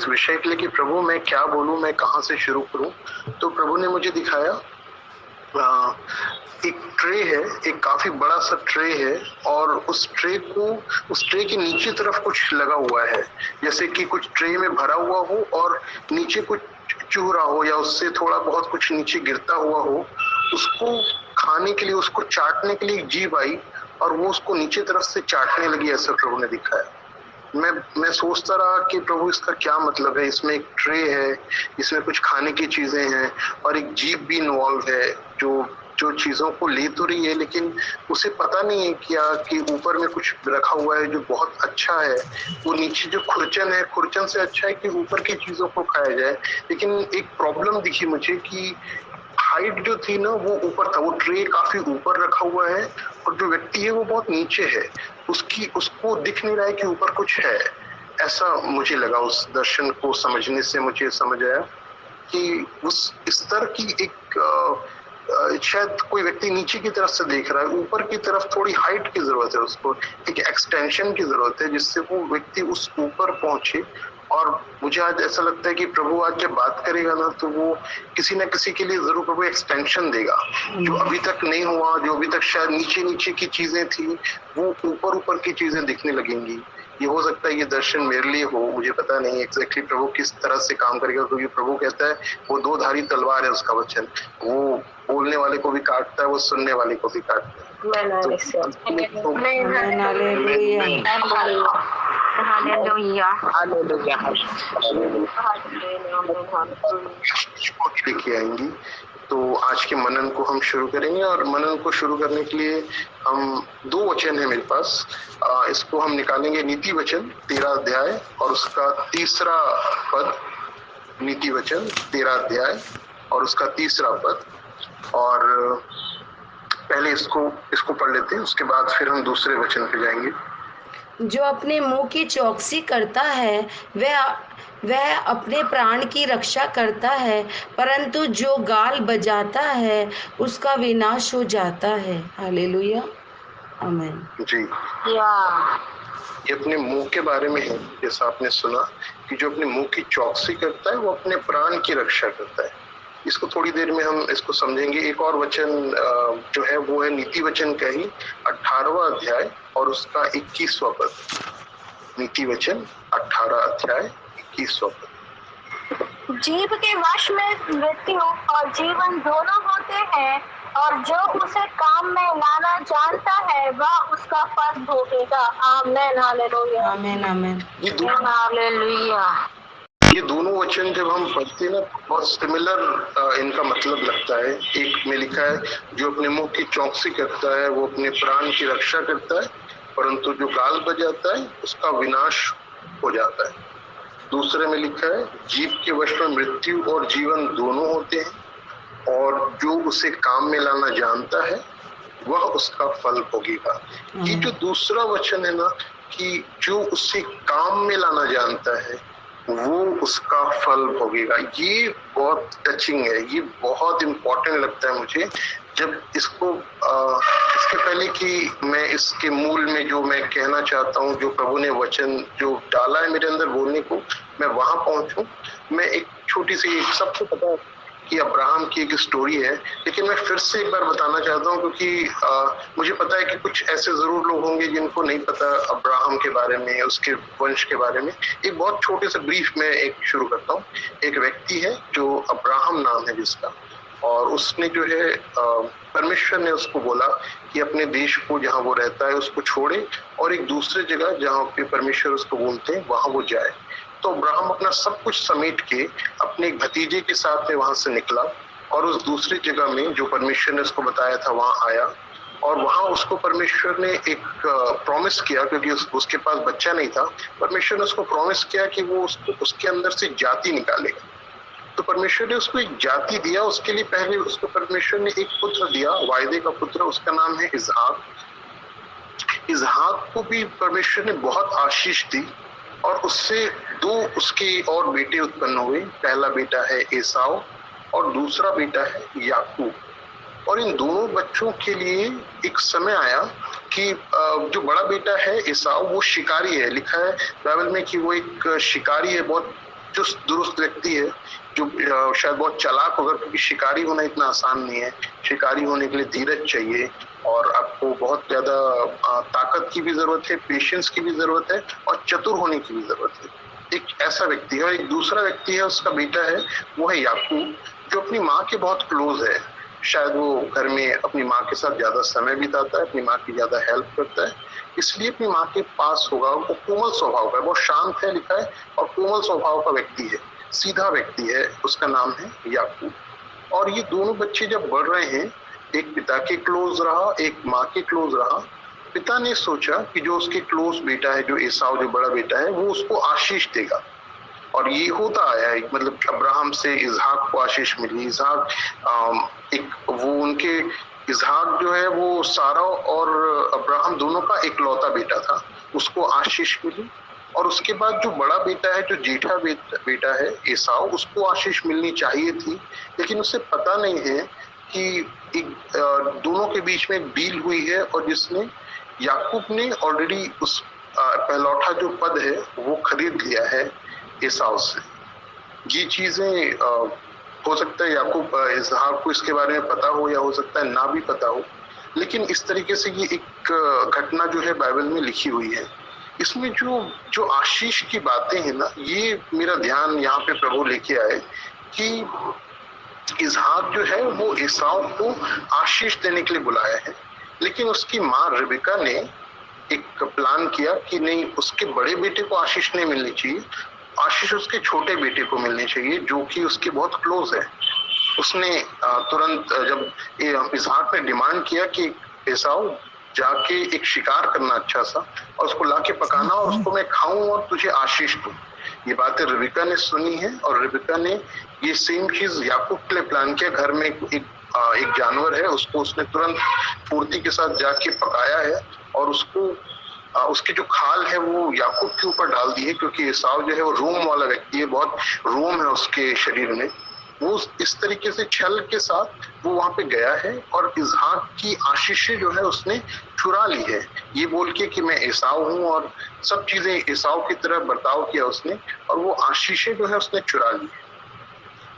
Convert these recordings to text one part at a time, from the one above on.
इस विषय के लिए कि प्रभु मैं क्या बोलूं, मैं कहाँ से शुरू करूं। तो प्रभु ने मुझे दिखाया एक ट्रे है, एक काफी बड़ा सा ट्रे है, और उस ट्रे के नीचे तरफ कुछ लगा हुआ है, जैसे कि कुछ ट्रे में भरा हुआ हो और नीचे कुछ चूह रहा हो या उससे थोड़ा बहुत कुछ नीचे गिरता हुआ हो। उसको खाने के लिए, उसको चाटने के लिए एक जीभ आई और वो उसको नीचे तरफ से चाटने लगी, ऐसा प्रभु ने दिखाया। मैं सोचता रहा कि प्रभु इसका क्या मतलब है। इसमें एक ट्रे है, इसमें कुछ खाने की चीजें हैं और एक जीभ भी इन्वॉल्व है जो जो चीजों को ले तो रही है, लेकिन उसे पता नहीं है क्या कि ऊपर में कुछ रखा हुआ है जो बहुत अच्छा है। वो नीचे जो खुरचन है, खुरचन से अच्छा है कि ऊपर की चीजों को खाया जाए। लेकिन एक प्रॉब्लम दिखी मुझे कि हाइट जो थी ना वो ऊपर था, वो ट्रे काफी ऊपर रखा हुआ है और जो व्यक्ति है वो बहुत नीचे है। उसको दिख नहीं रहा है कि ऊपर कुछ है। ऐसा मुझे लगा, उस दर्शन को समझने से मुझे समझ आया कि उस स्तर की एक शायद कोई व्यक्ति नीचे की तरफ से देख रहा है, ऊपर की तरफ थोड़ी हाइट की जरूरत है, उसको एक एक्सटेंशन की जरूरत है जिससे वो व्यक्ति उस ऊपर पहुंचे। और मुझे आज ऐसा लगता है कि प्रभु आज जब बात करेगा ना तो वो किसी न किसी के लिए जरूर प्रभु एक्सटेंशन देगा, जो अभी तक नहीं हुआ, जो अभी तक शायद नीचे नीचे की चीजें थी वो ऊपर ऊपर की चीजें दिखने लगेंगी। ये हो सकता है ये दर्शन मेरे लिए हो, मुझे पता नहीं एग्जैक्टली प्रभु किस तरह से काम करेगा, क्योंकि प्रभु कहता है वो दो धारी तलवार है उसका वचन, वो बोलने वाले को भी काटता है, वो सुनने वाले को भी काटता है। लेके आएंगी। तो आज के मनन को हम शुरू करेंगे, और मनन को शुरू करने के लिए हम दो वचन है मेरे पास, इसको हम निकालेंगे नीति वचन 13 अध्याय और उसका 3रा पद। नीति वचन 13 अध्याय और उसका 3रा पद। और पहले इसको पढ़ लेते हैं, उसके बाद फिर हम दूसरे वचन पे जाएंगे। जो अपने मुंह की चौकसी करता है वह अपने प्राण की रक्षा करता है, परंतु जो गाल बजाता है उसका विनाश हो जाता है। हालेलुया, आमीन। जी, ये अपने मुंह के बारे में है। जैसा आपने सुना कि जो अपने मुंह की चौकसी करता है वो अपने प्राण की रक्षा करता है। इसको थोड़ी देर में हम इसको समझेंगे। एक और वचन जो है वो है नीति वचन का ही 18वां अध्याय और उसका 21वां पद। नीति वचन 18 अध्याय 21वां पद। जीभ के वश में मृत्यु और जीवन दोनों होते हैं, और जो उसे काम में लाना जानता है वह उसका फल भोगेगा। आमीन, हालेलुया, आमीन, आमीन, हालेलुया। ये दोनों वचन जब हम पढ़ते हैं ना बहुत सिमिलर इनका मतलब लगता है। एक में लिखा है जो अपने मुंह की चौकसी करता है वो अपने प्राण की रक्षा करता है, परंतु जो गाल बजाता है उसका विनाश हो जाता है। दूसरे में लिखा है जीभ के वश में मृत्यु और जीवन दोनों होते हैं, और जो उसे काम में लाना जानता है वह उसका फल भोगेगा। ये जो दूसरा वचन है ना कि जो उसे काम में लाना जानता है वो उसका फल भोगेगा, ये बहुत टचिंग है, ये बहुत इम्पोर्टेंट लगता है मुझे। जब इसको इसके पहले कि मैं इसके मूल में जो मैं कहना चाहता हूँ, जो प्रभु ने वचन जो डाला है मेरे अंदर बोलने को, मैं वहां पहुंचूं, मैं एक छोटी सी, सबको पता है कि अब्राहम की एक स्टोरी है, लेकिन मैं फिर से एक बार बताना चाहता हूँ क्योंकि मुझे पता है कि कुछ ऐसे जरूर लोग होंगे जिनको नहीं पता अब्राहम के बारे में, उसके वंश के बारे में। एक बहुत छोटे से ब्रीफ में एक शुरू करता हूँ। एक व्यक्ति है जो अब्राहम नाम है जिसका, और उसने जो है परमेश्वर ने उसको बोला कि अपने देश को जहाँ वो रहता है उसको छोड़े और एक दूसरे जगह जहाँ पे परमेश्वर उसको बोलते हैं वहां वो जाए। तो अब्राहम अपना सब कुछ समेट के अपने एक भतीजे के साथ में वहां से निकला और उस दूसरी जगह में जो परमेश्वर ने उसको बताया था वहां आया, और वहां उसको परमेश्वर ने एक प्रॉमिस किया, क्योंकि उसके पास बच्चा नहीं था। परमेश्वर ने उसको प्रॉमिस किया कि वो उसके अंदर से जाति निकालेगा। तो परमेश्वर ने उसको एक जाति दिया। उसके लिए पहले उसको परमेश्वर ने एक पुत्र दिया, वायदे का पुत्र, उसका नाम है इसहाक। इसहाक को भी परमेश्वर ने बहुत आशीष दी और उससे दो उसके और बेटे उत्पन्न हुए। पहला बेटा है एसाव और दूसरा बेटा है याकूब। और इन दोनों बच्चों के लिए एक समय आया कि जो बड़ा बेटा है एसाव वो शिकारी है, लिखा है बाइबल में कि वो एक शिकारी है, बहुत चुस्त दुरुस्त व्यक्ति है, जो शायद बहुत चालाक होगा, क्योंकि शिकारी होना इतना आसान नहीं है। शिकारी होने के लिए धीरज चाहिए और आपको बहुत ज्यादा ताकत की भी जरूरत है, पेशेंस की भी जरूरत है और चतुर होने की भी जरूरत है। एक ऐसा व्यक्ति है। और एक दूसरा व्यक्ति है, उसका बेटा है, वो है याकूब, जो अपनी माँ के बहुत क्लोज है। शायद वो घर में अपनी माँ के साथ ज्यादा समय बिताता है, अपनी माँ की ज्यादा हेल्प करता है, इसलिए अपनी माँ के पास होगा। वो कोमल स्वभाव का है, बहुत शांत है लिखा है, और कोमल स्वभाव का व्यक्ति है, सीधा व्यक्ति है। उसका नाम है याकूब। और ये दोनों बच्चे जब बढ़ रहे हैं, एक पिता के क्लोज रहा, एक माँ के क्लोज रहा। पिता ने सोचा कि जो उसके क्लोज बेटा है, जो एसाव, जो बड़ा बेटा है, वो उसको आशीष देगा। और ये होता आया है, मतलब अब्राहम से इसहाक को आशीष मिली। इसहाक एक वो उनके इसहाक जो है वो सारा और अब्राहम दोनों का इकलौता बेटा था, उसको आशीष मिली। और उसके बाद जो बड़ा बेटा है, जो जेठा बेटा है एसाव, उसको आशीष मिलनी चाहिए थी, लेकिन उसे पता नहीं है कि एक दोनों के बीच में डील हुई है, और जिसने याकूब ने ऑलरेडी उस पहलौठा जो पद है वो खरीद लिया है एसाव से। ये चीजें हो सकता है याकूब इसहाक को इसके बारे में पता हो, या हो सकता है ना भी पता हो, लेकिन इस तरीके से ये एक घटना जो है बाइबल में लिखी हुई है। इसमें जो आशीष की बातें हैं ना, ये मेरा ध्यान यहाँ पे प्रभु लेके आए कि इसहाक जो है वो एसाव को आशीष देने के लिए बुलाया है, लेकिन उसकी माँ रिबेका ने एक प्लान किया कि नहीं, उसके बड़े बेटे को आशीष नहीं मिलनी चाहिए, आशीष उसके छोटे बेटे को मिलनी चाहिए, जो कि उसके बहुत क्लोज है। उसने तुरंत जब इसहाक ने डिमांड किया कि एसाव जाके एक शिकार करना अच्छा सा, और उसको लाके पकाना, और उसको मैं खाऊं और तुझे आशीष दूं। ये बातें रिबेका ने सुनी है, और रिबेका ने ये सेम चीज याकूब के लिए प्लान किया। घर में एक जानवर है, उसको उसने तुरंत फुर्ती के साथ जाके पकाया है, और उसको उसकी जो खाल है वो याकूब के ऊपर डाल दी है, क्योंकि एसाव जो है वो रोम वाला व्यक्ति है, बहुत रोम है उसके शरीर में। वो इस तरीके से छल के साथ वो वहां पे गया है, और इसहाक की आशीषें जो है उसने चुरा ली है, ये बोल के कि मैं एसाव हूँ, और सब चीजें एसाव की तरह बर्ताव किया उसने, और वो आशीषें जो है उसने चुरा ली।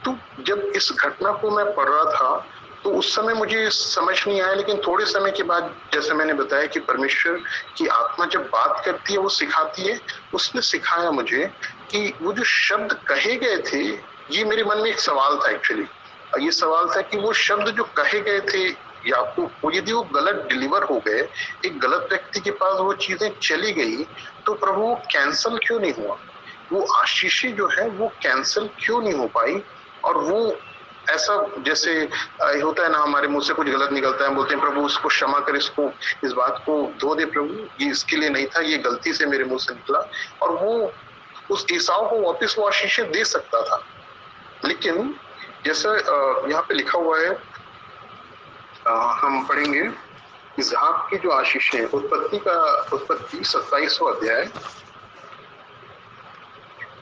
तो जब इस घटना को मैं पढ़ रहा था तो उस समय मुझे समझ नहीं आया, लेकिन थोड़े समय के बाद, जैसे मैंने बताया कि परमेश्वर की आत्मा जब बात करती है वो सिखाती है, उसने सिखाया मुझे कि वो जो शब्द कहे गए थे, ये मेरे मन में एक सवाल था एक्चुअली। ये सवाल था कि वो शब्द जो कहे गए थे याकूब को, यदि वो गलत डिलीवर हो गए, एक गलत व्यक्ति के पास वो चीजें चली गई, तो प्रभु वो कैंसल क्यों नहीं हुआ? वो आशीषें जो है वो कैंसल क्यों नहीं हो पाई? और वो ऐसा जैसे होता है ना, हमारे मुंह से कुछ गलत निकलता है, हम बोलते हैं प्रभु उसको क्षमा कर, इसको इस बात को धो दे प्रभु, ये इसके लिए नहीं था, ये गलती से मेरे मुंह से निकला। और वो उस एसाव को वापस वो आशीषें दे सकता था, लेकिन जैसा यहाँ पे लिखा हुआ है, हम पढ़ेंगे इसहाक की जो आशीषें, उत्पत्ति 27वां अध्याय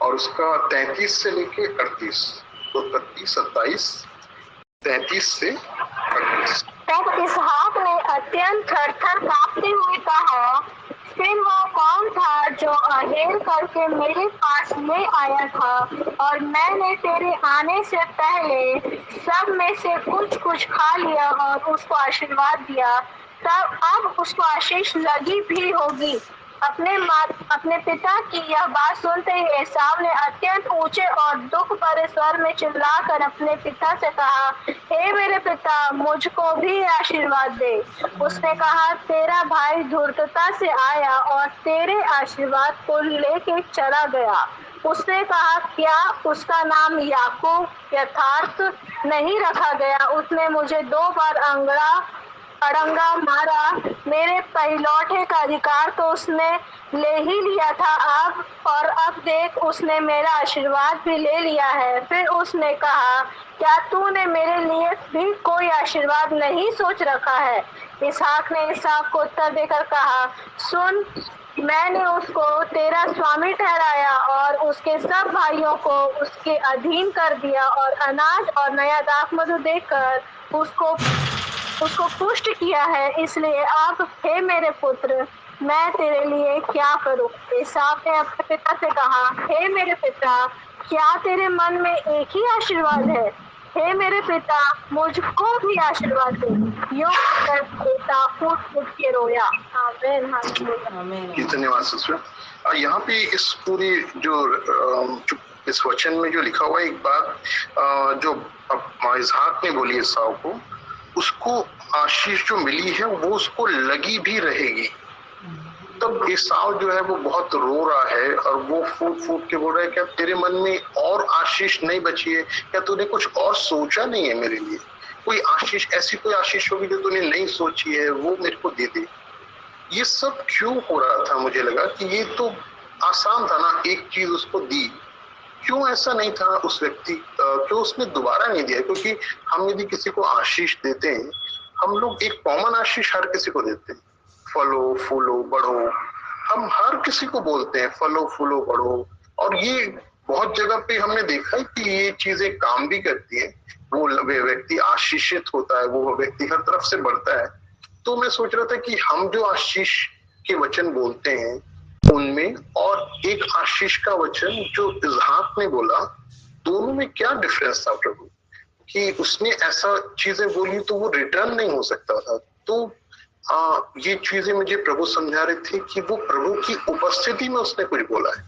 और उसका 33 से लेके 38। उत्पत्ति 27:33 से 38। तब इसहाक ने अत्यंत थर-थर कांपते हुए कहा, फिर वो कौन था जो अहेर करके मेरे पास ले आया था, और मैंने तेरे आने से पहले सब में से कुछ कुछ खा लिया और उसको आशीर्वाद दिया, तब अब उसको आशीष लगी भी होगी। अपने पिता की यह बात सुनते ही एसाव ने अत्यंत ऊंचे और दुख भरे स्वर में चिल्लाकर अपने पिता से कहा, हे मेरे पिता, मुझको भी आशीर्वाद दे। उसने कहा, तेरा भाई धूर्तता से आया और तेरे आशीर्वाद को लेके चला गया। उसने कहा, क्या उसका नाम याकूब यथार्थ नहीं रखा गया? उसने मुझे 2 बार अड़ंगा मारा, मेरे पहिलौठे का अधिकार तो उसने ले ही लिया था, अब देख उसने मेरा आशीर्वाद भी ले लिया है। फिर उसने कहा, क्या तूने मेरे लिए भी कोई आशीर्वाद नहीं सोच रखा है? इसहाक ने एसाव को उत्तर देकर कहा, सुन, मैंने उसको तेरा स्वामी ठहराया और उसके सब भाइयों को उसके अधीन कर दिया, और अनाज और नया दाखमधु देकर उसको पुष्ट किया है। इसलिए अब हे मेरे पुत्र, मैं तेरे लिए क्या करूं? एसाव ने अपने पिता से कहा, हे मेरे पिता, क्या तेरे मन में एक ही आशीर्वाद है? हे मेरे पिता, मुझको भी आशीर्वाद दे। यूं कहकर बेटा फूट के रोया। आमीन, हालेलुया। आमीन। धन्यवाद सिस्टर। यहाँ पे इस पूरी जो इस वचन में जो लिखा हुआ है एक बात जो इसहाक ने बोली एसाव को, उसको आशीष जो मिली है वो उसको लगी भी रहेगी। तब एसाव जो है वो बहुत रो रहा है और वो फूट फूट के बोल रहा है, क्या तेरे मन में और आशीष नहीं बची है? क्या तूने कुछ और सोचा नहीं है मेरे लिए? कोई आशीष, ऐसी कोई आशीष होगी जो तूने नहीं सोची है, वो मेरे को दे दे। ये सब क्यों हो रहा था? मुझे लगा कि ये तो आसान था ना, एक चीज उसको दी। क्यों ऐसा नहीं था उस व्यक्ति, क्यों उसने दोबारा नहीं दिया? क्योंकि हम यदि किसी को आशीष देते हैं, हम लोग एक कॉमन आशीष हर किसी को देते हैं, फलो फूलो बढ़ो। हम हर किसी को बोलते हैं फलो फूलो बढ़ो, और ये बहुत जगह पे हमने देखा है कि ये चीजें काम भी करती है। वो व्यक्ति आशीषित होता है, वो व्यक्ति हर तरफ से बढ़ता है। तो मैं सोच रहा था कि हम जो आशीष के वचन बोलते हैं उनमें और एक आशीष का वचन जो इसहाक ने बोला, दोनों में क्या डिफरेंस था प्रभु? कि उसने ऐसा चीजें बोली तो वो रिटर्न नहीं हो सकता था। तो ये चीजें मुझे प्रभु समझा रहे थे कि वो प्रभु की उपस्थिति में उसने कुछ बोला है।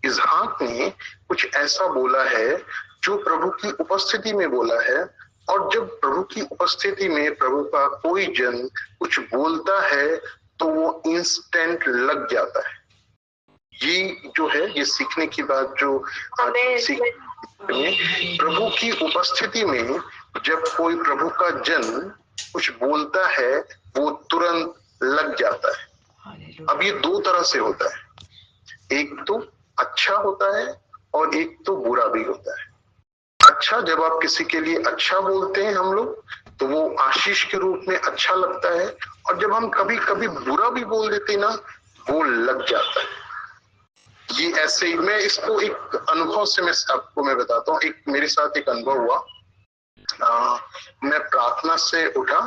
इसहाक ने कुछ ऐसा बोला है जो प्रभु की उपस्थिति में बोला है, और जब प्रभु की उपस्थिति में प्रभु का कोई जन कुछ बोलता है तो वो इंस्टेंट लग जाता है। ये जो है, ये सीखने की बात जो प्रभु की उपस्थिति में जब कोई प्रभु का जन कुछ बोलता है वो तुरंत लग जाता है। अब ये दो तरह से होता है, एक तो अच्छा होता है और एक तो बुरा भी होता है। अच्छा, जब आप किसी के लिए अच्छा बोलते हैं हम लोग, तो वो आशीष के रूप में अच्छा लगता है, और जब हम कभी कभी बुरा भी बोल देते ना, वो लग जाता है। ये ऐसे ही, मैं इसको एक अनुभव से मैं बताता हूँ। एक मेरे साथ एक अनुभव हुआ। मैं प्रार्थना से उठा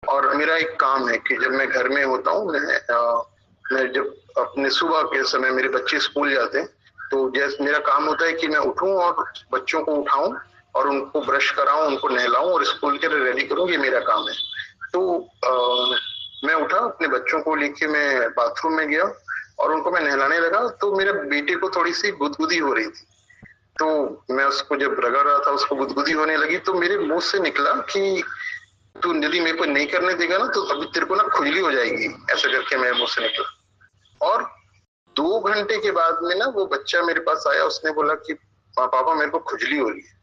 और मेरा एक काम है कि जब मैं घर में होता हूँ, मैं जब अपने सुबह के समय मेरे बच्चे स्कूल जाते हैं, तो जैसे मेरा काम होता है कि मैं उठूं और बच्चों को उठाऊं और उनको ब्रश कराऊं, उनको नहलाऊं और स्कूल के लिए रेडी करूं, ये मेरा काम है। तो मैं उठा, अपने बच्चों को लेके मैं बाथरूम में गया और उनको मैं नहलाने लगा, तो मेरे बेटे को थोड़ी सी गुदगुदी हो रही थी। तो मैं उसको जब रगड़ रहा था, उसको गुदगुदी होने लगी, तो मेरे मुंह से निकला कि तू यदि मेरे को नहीं करने देगा ना तो अभी तेरे को ना खुजली हो जाएगी, ऐसा करके मेरे मुंह से निकला। और 2 घंटे के बाद में ना वो बच्चा मेरे पास आया, उसने बोला कि पापा मेरे को खुजली हो रही है।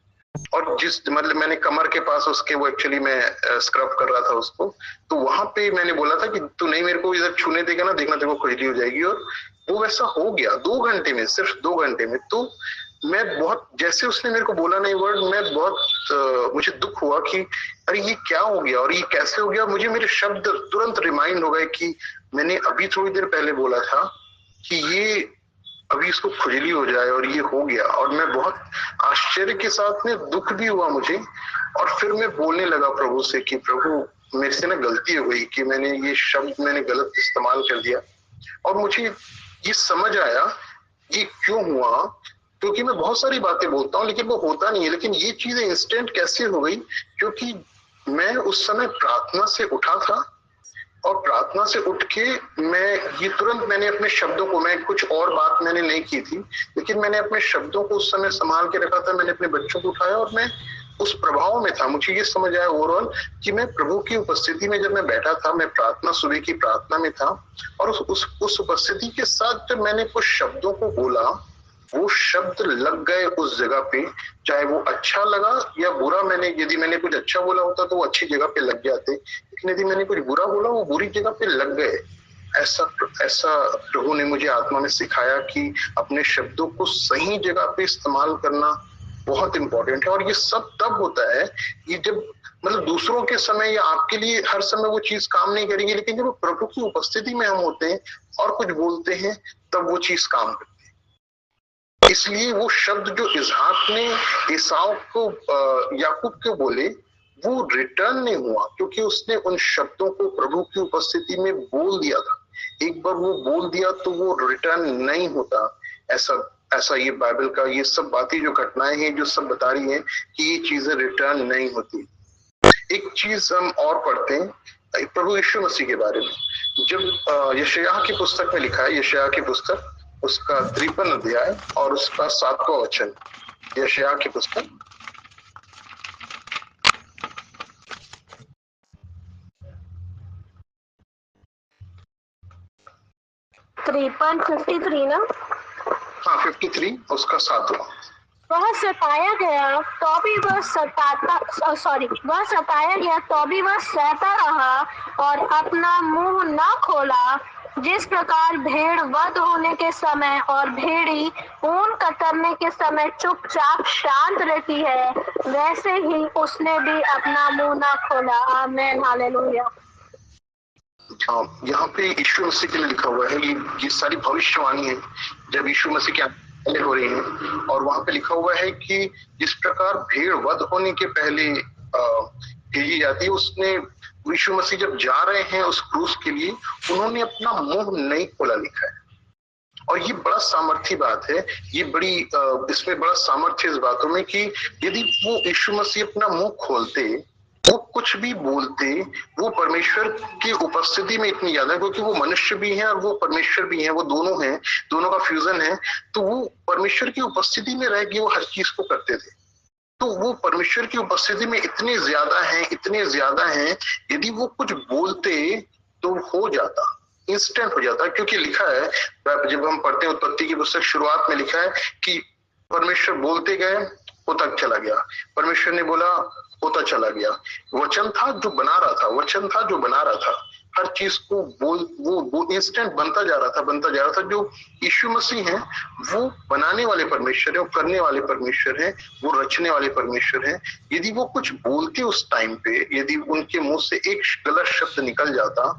और जिस मतलब मैंने कमर के पास उसके, वो एक्चुअली मैं स्क्रब कर रहा था उसको, तो वहां पे मैंने बोला था कि तू नहीं मेरे को इधर छूने देगा ना, देखना तेरे को खुजली हो जाएगी। और वो वैसा हो गया 2 घंटे में, सिर्फ 2 घंटे में। तो मैं बहुत, जैसे उसने मेरे को बोला नहीं वर्ड, मैं बहुत मुझे दुख हुआ कि अरे ये क्या हो गया और ये कैसे हो गया। मुझे मेरे शब्द तुरंत रिमाइंड हो गए कि मैंने अभी थोड़ी देर पहले बोला था कि ये अभी इसको खुजली हो जाए, और ये हो गया। और मैं बहुत आश्चर्य के साथ में दुख भी हुआ मुझे, और फिर मैं बोलने लगा प्रभु से कि प्रभु मेरे से ना गलती हो गई कि मैंने ये शब्द मैंने गलत इस्तेमाल कर दिया। और मुझे ये समझ आया ये क्यों हुआ, क्योंकि मैं बहुत सारी बातें बोलता हूँ लेकिन वो होता नहीं है। लेकिन ये चीजें इंस्टेंट कैसे हो गई, क्योंकि मैं उस समय प्रार्थना से उठा था, और प्रार्थना से उठ के मैं ये तुरंत मैंने अपने शब्दों को, मैं कुछ और बात मैंने नहीं की थी, लेकिन मैंने अपने शब्दों को उस समय संभाल के रखा था। मैंने अपने बच्चों को उठाया और मैं उस प्रभाव में था। मुझे ये समझ आया ओवरऑल कि मैं प्रभु की उपस्थिति में जब मैं बैठा था, मैं प्रार्थना, सुबह की प्रार्थना में था, और उस उपस्थिति के साथ जब मैंने कुछ शब्दों को बोला, वो शब्द लग गए उस जगह पे, चाहे वो अच्छा लगा या बुरा। यदि मैंने कुछ अच्छा बोला होता तो वो अच्छी जगह पे लग जाते, लेकिन यदि मैंने कुछ बुरा बोला वो बुरी जगह पे लग गए। ऐसा प्रभु ने मुझे आत्मा में सिखाया कि अपने शब्दों को सही जगह पे इस्तेमाल करना बहुत इंपॉर्टेंट है। और ये सब तब होता है ये जब मतलब दूसरों के समय या आपके लिए हर समय वो चीज काम नहीं करेगी, लेकिन जब प्रभु की उपस्थिति में हम होते हैं और कुछ बोलते हैं तब वो चीज काम करती है। इसलिए वो शब्द जो इसहाक ने एसाव को, याकूब को बोले, वो रिटर्न नहीं हुआ, क्योंकि उसने उन शब्दों को प्रभु की उपस्थिति में बोल दिया था। एक बार वो बोल दिया तो वो रिटर्न नहीं होता। ऐसा ये बाइबल का ये सब बातें जो घटनाएं हैं जो सब बता रही हैं कि ये चीजें रिटर्न नहीं होती। एक चीज हम और पढ़ते हैं प्रभु यीशु मसीह के बारे में। जब यशायाह की पुस्तक में लिखा है, यशायाह की पुस्तक उसका 53 अध्याय और उसका 7वां वचन, यशायाह की पुस्तक 53 ना? हाँ 53 उसका 7वां। वह सताया गया तो भी वह सहता रहा और अपना मुंह न खोला। जिस प्रकार भेड़ वध होने के समय और भेड़ी ऊन कतरने के समय चुपचाप शांत रहती है, वैसे ही उसने भी अपना मुंह न खोला। आमीन, हालेलुया। यहाँ पे यीशु मसीह के लिए लिखा हुआ है, ये सारी भविष्यवाणी है जब यीशु मसीह के पहले हो रही हैं। और वहां पे लिखा हुआ है कि जिस प्रकार भेड़ वध होने के पहले भेजी जाती है, उसने यीशु मसीह जब जा रहे हैं उस क्रूस के लिए, उन्होंने अपना मुंह नहीं खोला, लिखा है। और ये बड़ा सामर्थ्य बात है, ये बड़ी इसमें बड़ा सामर्थ्य इस बातों में कि यदि वो यीशु मसीह अपना मुंह खोलते, वो कुछ भी बोलते, वो परमेश्वर की उपस्थिति में इतनी ज्यादा, क्योंकि वो मनुष्य भी हैं और वो परमेश्वर भी हैं, वो दोनों हैं, दोनों का फ्यूजन है। तो वो परमेश्वर की उपस्थिति में रह के वो हर चीज को करते थे। तो वो परमेश्वर की उपस्थिति में इतने ज्यादा हैं, यदि वो कुछ बोलते तो हो जाता, इंस्टेंट हो जाता। क्योंकि लिखा है, जब हम पढ़ते हैं उत्पत्ति की पुस्तक, शुरुआत में लिखा है कि परमेश्वर बोलते गए, होता चला गया। परमेश्वर ने बोला, होता चला गया। वचन था जो बना रहा था, हर चीज को वो इंस्टेंट बनता जा रहा था। जो यीशु मसीह हैं, वो बनाने वाले परमेश्वर है, वो करने वाले परमेश्वर हैं, वो रचने वाले परमेश्वर हैं। यदि वो कुछ बोलते उस टाइम पे, यदि उनके मुंह से एक गलत शब्द निकल जाता,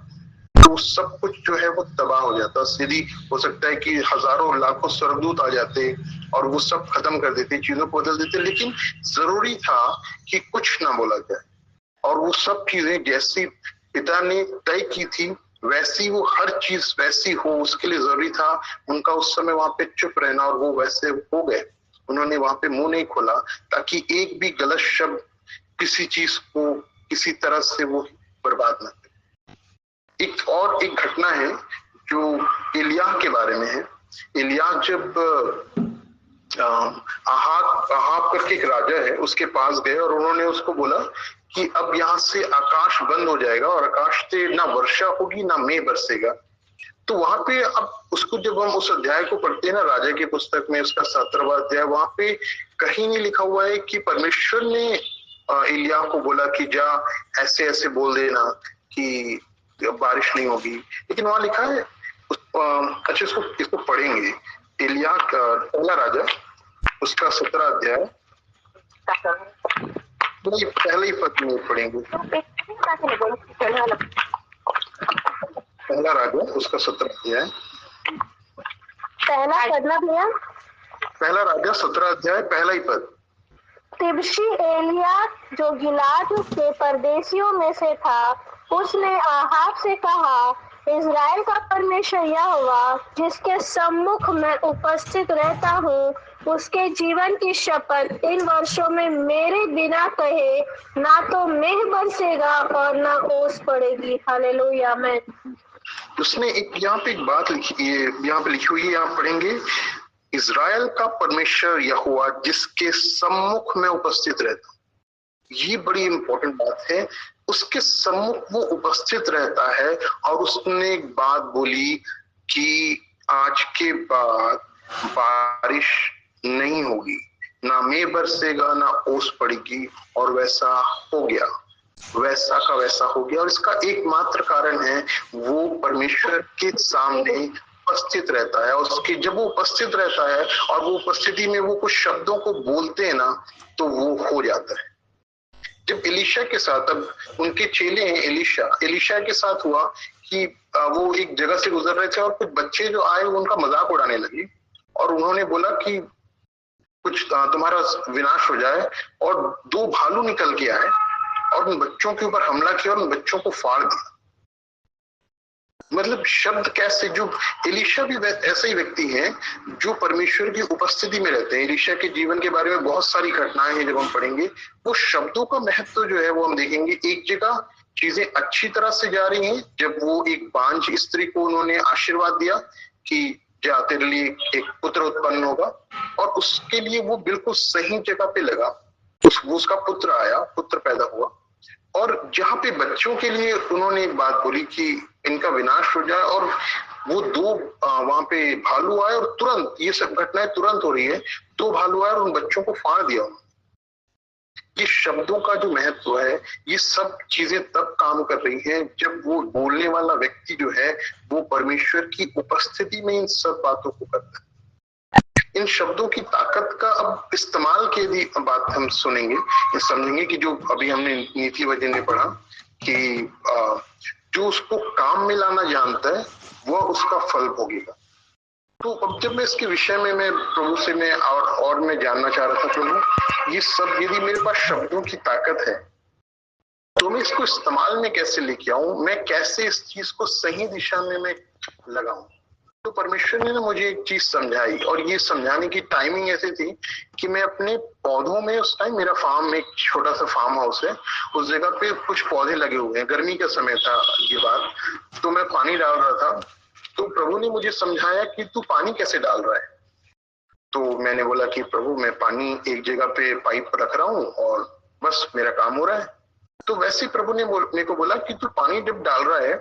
तो सब कुछ जो है वो तबाह हो जाता। यदि हो सकता है कि हजारों लाखों स्वर्गदूत आ जाते और वो सब खत्म कर देते, चीजों को बदल देते, लेकिन जरूरी था कि कुछ ना बोला जाए। और वो सब चीजें जैसी पिता ने तय की थी, वैसी वो हर चीज वैसी हो, उसके लिए जरूरी था उनका उस समय वहां पे चुप रहना, और वो वैसे हो गए। उन्होंने वहां पे मुंह नहीं खोला ताकि एक भी गलत शब्द किसी चीज को किसी तरह से वो बर्बाद न करे। एक घटना है जो एलिय्याह के बारे में है। एलिय्याह जब आहाब करके एक राजा है, उसके पास गए और उन्होंने उसको बोला कि अब यहाँ से आकाश बंद हो जाएगा और आकाश से ना वर्षा होगी ना मेघ बरसेगा। तो वहां पे अब उसको जब हम उस अध्याय को पढ़ते हैं ना, राजा की पुस्तक में उसका 17वां अध्याय, वहां पे कहीं नहीं लिखा हुआ है कि परमेश्वर ने एलिय्याह को बोला कि जा ऐसे ऐसे बोल देना कि बारिश नहीं होगी। लेकिन वहां लिखा है, अच्छा इसको पढ़ेंगे, एलिय्याह का पहला राजा उसका 17 अध्याय, पहले ही पद में पढ़ेंगे। पहला राजा उसका 17 अध्याय, पहला राजा 17 अध्याय, पहला ही पद। तिबशी एलिय्याह जो गिलाद के परदेशियों में से था, उसने आहाब से कहा, इज़राइल का परमेश्वर यहोवा जिसके सम्मुख मैं उपस्थित रहता हूँ, उसके जीवन की शपथ, इन वर्षों में मेरे बिना कहे ना तो मेघ बरसेगा और ना ओस पड़ेगी। हालेलुया, आमीन। उसने यहाँ पे एक बात लिखी है, यहाँ पे लिखी हुई है, यहाँ पढ़ेंगे, इज़राइल का परमेश्वर यहोवा जिसके सम्मुख में उपस्थित रहता। ये बड़ी इंपॉर्टेंट बात है, उसके सम्मुख वो उपस्थित रहता है। और उसने एक बात बोली कि आज के बाद बारिश नहीं होगी, ना मेघ बरसेगा ना ओस पड़ेगी, और वैसा हो गया, वैसा का वैसा हो गया। और इसका एकमात्र कारण है वो परमेश्वर के सामने उपस्थित रहता है। और उसके जब वो उपस्थित रहता है और वो उपस्थिति में वो कुछ शब्दों को बोलते हैं ना, तो वो हो जाता है। जब एलीशा के साथ, अब उनके चेले हैं एलीशा के साथ हुआ कि वो एक जगह से गुजर रहे थे और कुछ बच्चे जो आए उनका मजाक उड़ाने लगे, और उन्होंने बोला कि कुछ तुम्हारा विनाश हो जाए। और 2 भालू निकल के आए और उन बच्चों के ऊपर हमला किया और उन बच्चों को फाड़ दिया। मतलब शब्द कैसे, जो एलीशा भी ऐसे ही व्यक्ति हैं जो परमेश्वर की उपस्थिति में रहते हैं। एलीशा के जीवन के बारे में बहुत सारी घटनाएं हैं, जब हम पढ़ेंगे वो शब्दों का महत्व जो है वो हम देखेंगे। एक जगह चीजें अच्छी तरह से जा रही हैं, जब वो एक बांझ स्त्री को उन्होंने आशीर्वाद दिया कि जा तेरे लिए एक पुत्र उत्पन्न होगा, और उसके लिए वो बिल्कुल सही जगह पे लगा, उसका पुत्र आया, पुत्र पैदा हुआ। और जहाँ पे बच्चों के लिए उन्होंने एक बात बोली कि इनका विनाश हो जाए, और वो दो वहां पे भालू आए और तुरंत ये सब घटनाएं तुरंत हो रही है, दो भालू आए और उन बच्चों को फाड़ दिया। ये शब्दों का जो महत्व है, ये सब चीजें तब काम कर रही हैं जब वो बोलने वाला व्यक्ति जो है वो परमेश्वर की उपस्थिति में इन सब बातों को करता है। इन शब्दों की ताकत का अब इस्तेमाल के भी बात हम सुनेंगे, ये समझेंगे कि जो अभी हमने नीति वचन में पढ़ा कि जो उसको काम में लाना जानता है वह उसका फल भोगेगा। तो अब जब मैं इसके विषय में मैं प्रभु से मैं और मैं जानना चाह रहा था, प्रभु ये सब यदि मेरे पास शब्दों की ताकत है तो मैं इसको इस्तेमाल में कैसे लेके आऊं, मैं कैसे इस चीज को सही दिशा में मैं लगाऊं। तो परमेश्वर ने ना मुझे एक चीज समझाई, और ये समझाने की टाइमिंग ऐसी थी कि मैं अपने पौधों में, उस टाइम मेरा फार्म, एक छोटा सा फार्म हाउस है, उस जगह पे कुछ पौधे लगे हुए हैं, गर्मी का समय था ये बात, तो मैं पानी डाल रहा था। तो प्रभु ने मुझे समझाया कि तू पानी कैसे डाल रहा है। तो मैंने बोला कि प्रभु मैं पानी एक जगह पे पाइप रख रहा हूँ और बस मेरा काम हो रहा है। तो वैसे प्रभु ने मेरे को बोला कि तू पानी जब डाल रहा है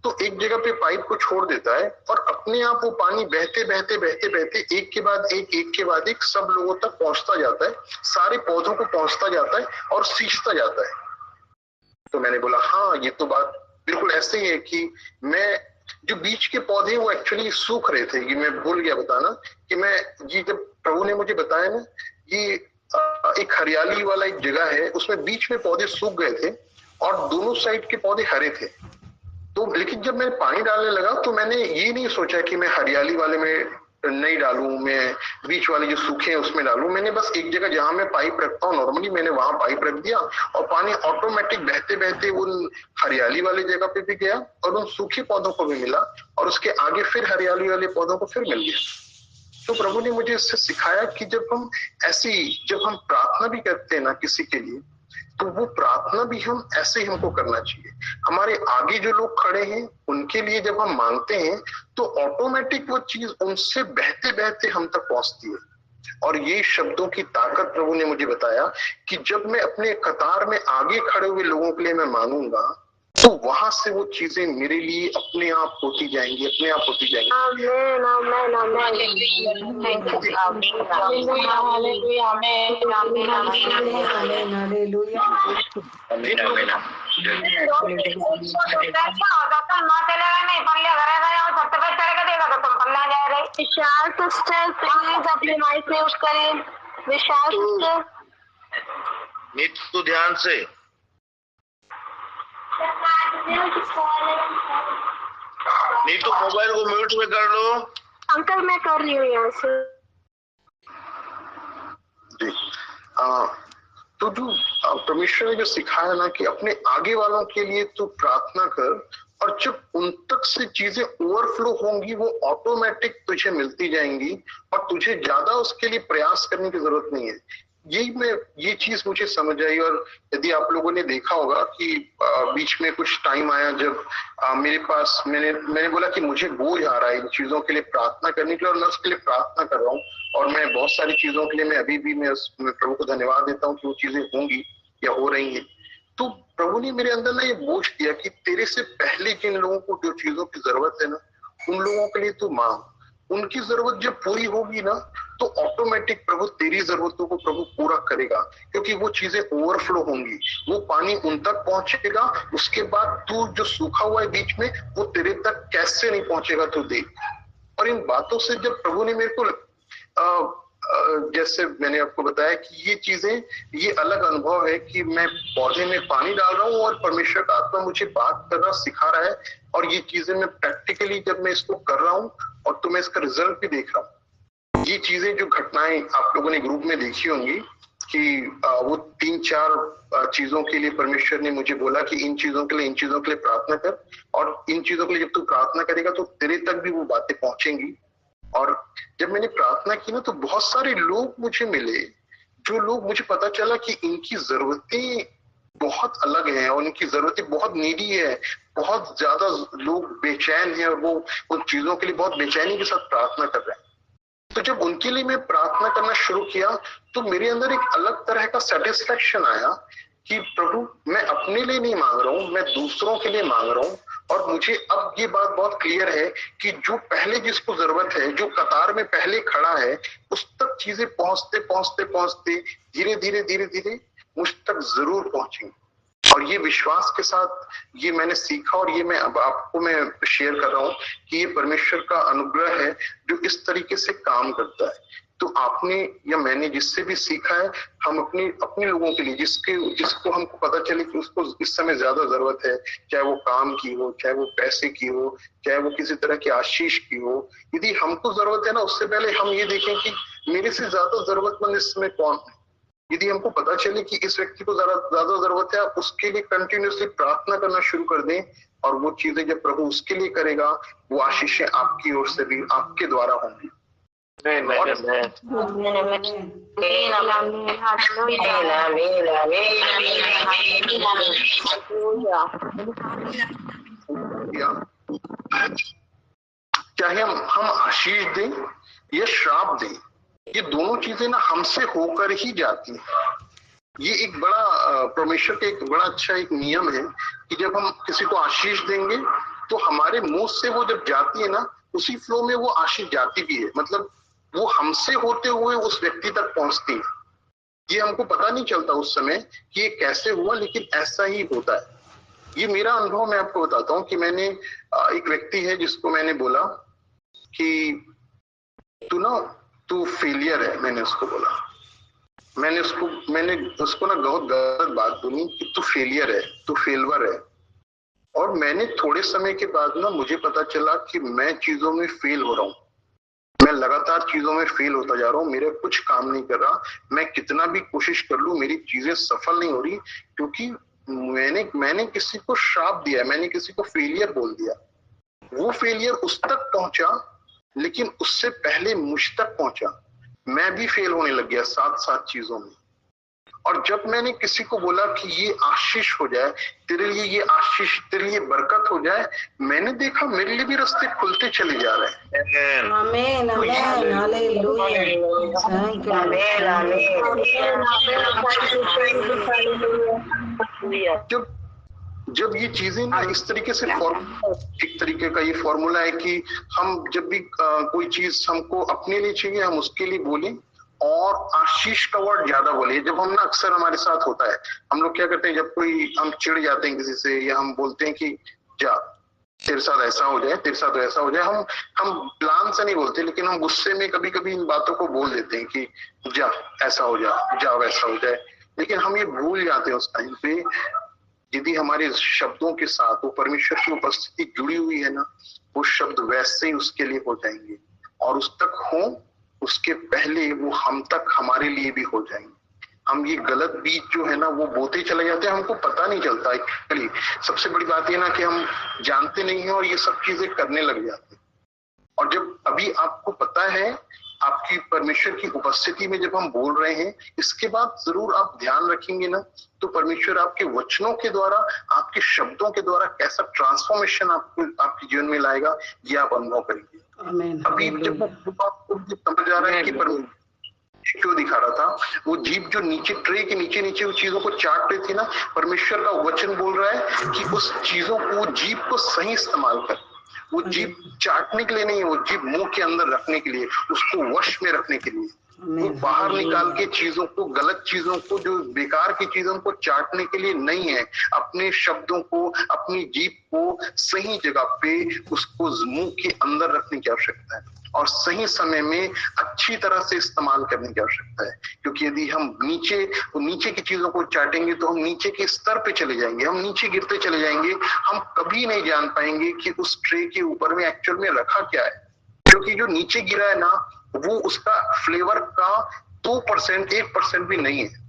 तो एक जगह पे पाइप को छोड़ देता है, और अपने आप वो पानी बहते बहते बहते बहते एक के बाद एक सब लोगों तक पहुंचता जाता है, सारे पौधों को पहुंचता जाता है और सींचता जाता है। तो मैंने बोला हाँ, ये तो बात बिल्कुल ऐसे ही है कि मैं जो बीच के पौधे वो एक्चुअली सूख रहे थे, कि मैं भूल गया बताना कि मैं ये जब प्रभु ने मुझे बताया ना, ये एक हरियाली वाला एक जगह है, उसमें बीच में पौधे सूख गए थे और दोनों साइड के पौधे हरे थे। तो लेकिन जब मैं पानी डालने लगा तो मैंने ये नहीं सोचा कि मैं हरियाली वाले में नहीं डालूं, मैं बीच वाले जो सूखे हैं उसमें डालूं। मैंने बस एक जगह जहां मैं पाइप रखता हूँ नॉर्मली, मैंने वहां पाइप रख दिया और पानी ऑटोमेटिक बहते बहते उन हरियाली वाली जगह पे भी गया और उन सूखे पौधों को भी मिला, और उसके आगे फिर हरियाली वाले पौधों को फिर मिल गया। तो प्रभु ने मुझे इससे सिखाया कि जब हम प्रार्थना भी करते हैं ना किसी के लिए, तो वो प्रार्थना भी हम ऐसे ही हमको करना चाहिए। हमारे आगे जो लोग खड़े हैं उनके लिए जब हम मांगते हैं तो ऑटोमेटिक वो चीज उनसे बहते बहते हम तक पहुंचती है। और ये शब्दों की ताकत प्रभु ने मुझे बताया कि जब मैं अपने कतार में आगे खड़े हुए लोगों के लिए मैं मांगूंगा तो वहां से वो चीजें मेरे लिए अपने आप होती जाएंगी, अपने आप होती जाएंगी। आमीन, आमीन, आमीन, विशाल सिस्टर प्लीज अपने माइक म्यूट करें। विशाल सिस्टर नीतू ध्यान से। नीतू मोबाइल को म्यूट में कर लो। अंकल मैं कर रही हूँ यहाँ से। तो जो परमेश्वर ने जो सिखाया ना कि अपने आगे वालों के लिए तू प्रार्थना कर, और जब उन तक से चीजें ओवरफ्लो होंगी वो ऑटोमेटिक तुझे मिलती जाएंगी और तुझे ज्यादा उसके लिए प्रयास करने की जरूरत नहीं है। ये चीज मुझे समझ आई। और यदि आप लोगों ने देखा होगा कि बीच में कुछ टाइम आया जब मेरे पास मैंने बोला कि मुझे बोझ आ रहा है इन चीजों के लिए प्रार्थना करने के लिए, और मैं उसके लिए प्रार्थना कर रहा हूँ। और मैं बहुत सारी चीजों के लिए मैं अभी भी मैं प्रभु को धन्यवाद देता हूँ कि वो चीजें होंगी या हो रही हैं। तो प्रभु ने मेरे अंदर ना ये बोझ दिया कि तेरे से पहले जिन लोगों को जो चीजों की जरूरत है ना, उन लोगों के लिए तू मांग। उनकी जरूरत जब पूरी होगी ना तो ऑटोमेटिक प्रभु तेरी जरूरतों को प्रभु पूरा करेगा, क्योंकि वो चीजें ओवरफ्लो होंगी, वो पानी उन तक पहुंचेगा। उसके बाद तू जो सूखा हुआ है बीच में वो तेरे तक कैसे नहीं पहुंचेगा तू देख। और इन बातों से जब प्रभु ने मेरे को जैसे मैंने आपको बताया कि ये चीजें, ये अलग अनुभव है कि मैं पौधे में पानी डाल रहा हूँ और परमेश्वर का आत्मा मुझे बात करना सिखा रहा है, और ये चीजें मैं प्रैक्टिकली जब मैं इसको कर रहा हूँ और तो मैं इसका रिजल्ट भी देख रहा हूँ। ये चीजें जो घटनाएं आप लोगों ने ग्रुप में देखी होंगी कि वो 3-4 चीजों के लिए परमेश्वर ने मुझे बोला कि इन चीजों के लिए प्रार्थना कर, और इन चीजों के लिए जब तू प्रार्थना करेगा तो तेरे तक भी वो बातें पहुंचेंगी। और जब मैंने प्रार्थना की ना तो बहुत सारे लोग मुझे मिले, जो लोग मुझे पता चला कि इनकी जरूरतें बहुत अलग हैं और इनकी जरूरतें बहुत नीडी है, बहुत ज्यादा लोग बेचैन हैं और वो उन चीजों के लिए बहुत बेचैनी के साथ प्रार्थना कर रहे हैं। तो जब उनके लिए मैं प्रार्थना करना शुरू किया तो मेरे अंदर एक अलग तरह का सेटिस्फेक्शन आया कि प्रभु मैं अपने लिए नहीं मांग रहा हूं, मैं दूसरों के लिए मांग रहा हूं। और मुझे अब ये बात बहुत क्लियर है कि जो पहले जिसको जरूरत है, जो कतार में पहले खड़ा है, उस तक चीजें पहुंचते पहुंचते पहुंचते धीरे धीरे धीरे धीरे मुझ तक जरूर पहुंचेंगी। और ये विश्वास के साथ ये मैंने सीखा और ये मैं अब आपको मैं शेयर कर रहा हूं कि ये परमेश्वर का अनुग्रह है जो इस तरीके से काम करता है। तो आपने या मैंने जिससे भी सीखा है, हम अपने लोगों के लिए जिसको हमको पता चले कि उसको इस समय ज्यादा जरूरत है, चाहे वो काम की हो, चाहे वो पैसे की हो, चाहे वो किसी तरह की आशीष की हो, यदि हमको जरूरत है ना, उससे पहले हम ये देखें कि मेरे से ज्यादा जरूरतमंद इस समय कौन है। यदि हमको पता चले कि इस व्यक्ति को ज्यादा जरूरत है, आप उसके लिए कंटिन्यूसली प्रार्थना करना शुरू कर दें, और वो चीजें जब प्रभु उसके लिए करेगा, वो आशीषें आपकी ओर से भी आपके द्वारा होंगी। चाहे हम आशीष दें या श्राप दें, ये दोनों चीजें ना हमसे होकर ही जाती हैं। ये एक बड़ा परमेश्वर का एक बड़ा अच्छा एक नियम है कि जब हम किसी को आशीष देंगे तो हमारे मुंह से वो जब जाती है ना, उसी फ्लो में वो आशीष जाती भी है, मतलब वो हमसे होते हुए उस व्यक्ति तक पहुंचती है। ये हमको पता नहीं चलता उस समय कि ये कैसे हुआ, लेकिन ऐसा ही होता है। ये मेरा अनुभव मैं आपको बताता हूँ कि मैंने एक व्यक्ति है जिसको मैंने बोला कि तू फेलियर है। मैंने उसको बोला, मैंने उसको ना बहुत गलत बात बोली कि तू फेलियर है, तू फेलवर है। और मैंने थोड़े समय के बाद ना मुझे पता चला कि मैं चीजों में फेल हो रहा हूँ, मैं लगातार चीजों में फेल होता जा रहा हूँ, मेरा कुछ काम नहीं कर रहा, मैं कितना भी कोशिश कर लूं मेरी चीजें सफल नहीं हो रही, क्योंकि मैंने किसी को श्राप दिया, मैंने किसी को फेलियर बोल दिया। वो फेलियर उस तक पहुंचा, लेकिन उससे पहले मुझ तक पहुंचा। मैं भी फेल होने लग गया साथ चीजों में। और जब मैंने किसी को बोला कि ये आशीष हो जाए तेरे लिए, ये आशीष तेरे लिए बरकत हो जाए, मैंने देखा मेरे लिए भी रास्ते खुलते चले जा रहे हैं। आमीन, आमीन, हालेलुया, थैंक यू। जब ये चीजें ना इस तरीके से एक तरीके का ये फॉर्मूला है कि हम जब भी कोई चीज हमको अपने लिए चाहिए, हम उसके लिए बोलें और आशीष का वर्ड ज्यादा बोले। जब हम ना, अक्सर हमारे साथ होता है, हम लोग क्या करते हैं, जब कोई हम चिढ़ जाते हैं किसी से, या हम बोलते हैं कि जा तेरे साथ ऐसा हो जाए, तेरे साथ वैसा हो जाए, हम प्लान से नहीं बोलते, लेकिन हम गुस्से में कभी कभी इन बातों को बोल देते हैं कि जा ऐसा हो जा, जा वैसा हो जाए। लेकिन हम ये भूल जाते हैं उस टाइम पे, यदि हमारे शब्दों के साथ वो परमेश्वर की उपस्थिति जुड़ी हुई है ना, वो शब्द वैसे ही उसके लिए हो जाएंगे, और उस तक हो उसके पहले वो हम तक हमारे लिए भी हो जाएंगे। हम ये गलत बीज जो है ना वो बोते चले जाते हैं, हमको पता नहीं चलता। एक्चुअली सबसे बड़ी बात ये ना कि हम जानते नहीं है और ये सब चीजें करने लग जाते हैं। और जब अभी आपको पता है, आपकी परमेश्वर की उपस्थिति में जब हम बोल रहे हैं, इसके बाद जरूर आप ध्यान रखेंगे ना, तो परमेश्वर आपके वचनों के द्वारा, आपके शब्दों के द्वारा कैसा ट्रांसफॉर्मेशन आपके जीवन में लाएगा, ये आप अनुभव करेंगे। अभी जब आपको समझ आ रहा है कि क्यों दिखा रहा था, वो जीभ जो नीचे ट्रे के नीचे नीचे वो चीजों को चाट रही थी ना, परमेश्वर का वचन बोल रहा है कि उस चीजों को, वो जीभ को सही इस्तेमाल कर। वो जीभ चाटने के लिए नहीं है, वो जीभ मुंह के अंदर रखने के लिए, उसको वश में रखने के लिए, वो बाहर निकाल के चीजों को, गलत चीजों को, जो बेकार की चीजों को चाटने के लिए नहीं है। अपने शब्दों को, अपनी जीभ को सही जगह पे उसको मुंह के अंदर रखने की आवश्यकता है, और सही समय में अच्छी तरह से इस्तेमाल करने की आवश्यकता है। क्योंकि यदि हम नीचे की चीजों को चाटेंगे तो हम नीचे के स्तर पे चले जाएंगे, हम नीचे गिरते चले जाएंगे, हम कभी नहीं जान पाएंगे कि उस ट्रे के ऊपर में एक्चुअल में रखा क्या है। क्योंकि जो नीचे गिरा है ना, वो उसका फ्लेवर का 2%, 1% भी नहीं है।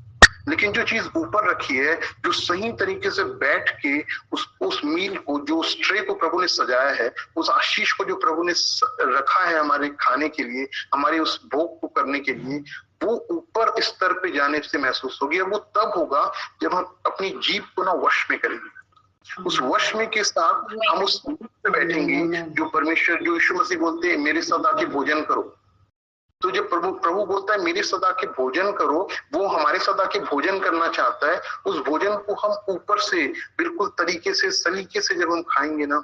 लेकिन जो चीज ऊपर रखी है, जो सही तरीके से बैठ के उस मील को, जो उस ट्रे को प्रभु ने सजाया है, उस आशीष को जो प्रभु ने रखा है हमारे खाने के लिए, हमारे उस भोग को करने के लिए, वो ऊपर स्तर पे जाने से महसूस होगी। और वो तब होगा जब हम अपनी जीभ को ना वश में करेंगे। उस वश में के साथ हम उस पे बैठेंगे जो परमेश्वर, जो यीशु मसीह बोलते हैं मेरे साथ आके भोजन करो। तो जब प्रभु बोलता है मेरे सदा के भोजन करो, वो हमारे सदा के भोजन करना चाहता है। उस भोजन को हम ऊपर से बिल्कुल तरीके से, सलीके से जब हम खाएंगे ना,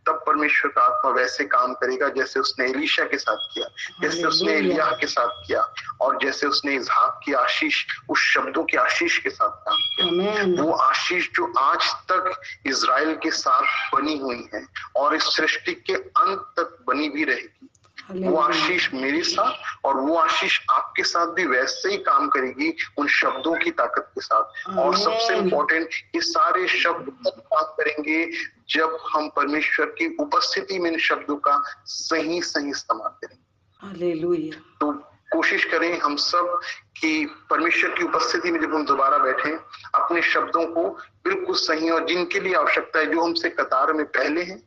तब परमेश्वर का आत्मा वैसे काम करेगा जैसे उसने एलीशा के साथ किया, जैसे उसने एलिय्याह के साथ किया, और जैसे उसने इसहाक की आशीष, उस शब्दों की आशीष के साथ काम किया। वो आशीष जो आज तक इजराइल के साथ बनी हुई है और इस सृष्टि के अंत तक बनी भी रहेगी, वो आशीष मेरे साथ और वो आशीष आपके साथ भी वैसे ही काम करेगी, उन शब्दों की ताकत के साथ। और सबसे इम्पोर्टेंट, ये सारे शब्द तब काम करेंगे जब हम परमेश्वर की उपस्थिति में इन शब्दों का सही इस्तेमाल करेंगे। हालेलुया। तो कोशिश करें हम सब कि परमेश्वर की उपस्थिति में जब हम दोबारा बैठें, अपने शब्दों को बिल्कुल सही, और जिनके लिए आवश्यकता है, जो हमसे कतार में पहले हैं,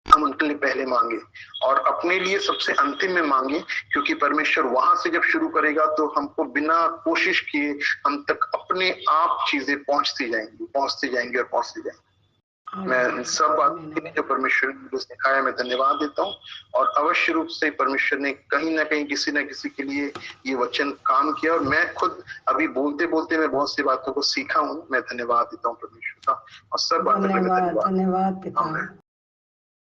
हम उनके लिए पहले मांगे, और अपने लिए सबसे अंतिम में मांगे, क्योंकि परमेश्वर वहां से जब शुरू करेगा तो हमको बिना कोशिश किए हम तक अपने आप चीजें पहुंचती जाएंगी। मैं सब बात जो परमेश्वर ने मुझे सिखाया, मैं धन्यवाद देता हूँ। और अवश्य रूप से परमेश्वर ने कहीं ना कहीं किसी न किसी के लिए ये वचन काम किया, और मैं खुद अभी बोलते बोलते मैं बहुत सी बातों को सीखा हूँ। मैं धन्यवाद देता हूँ परमेश्वर का, और सब बातों के लिए धन्यवाद। धन्यवाद पिता।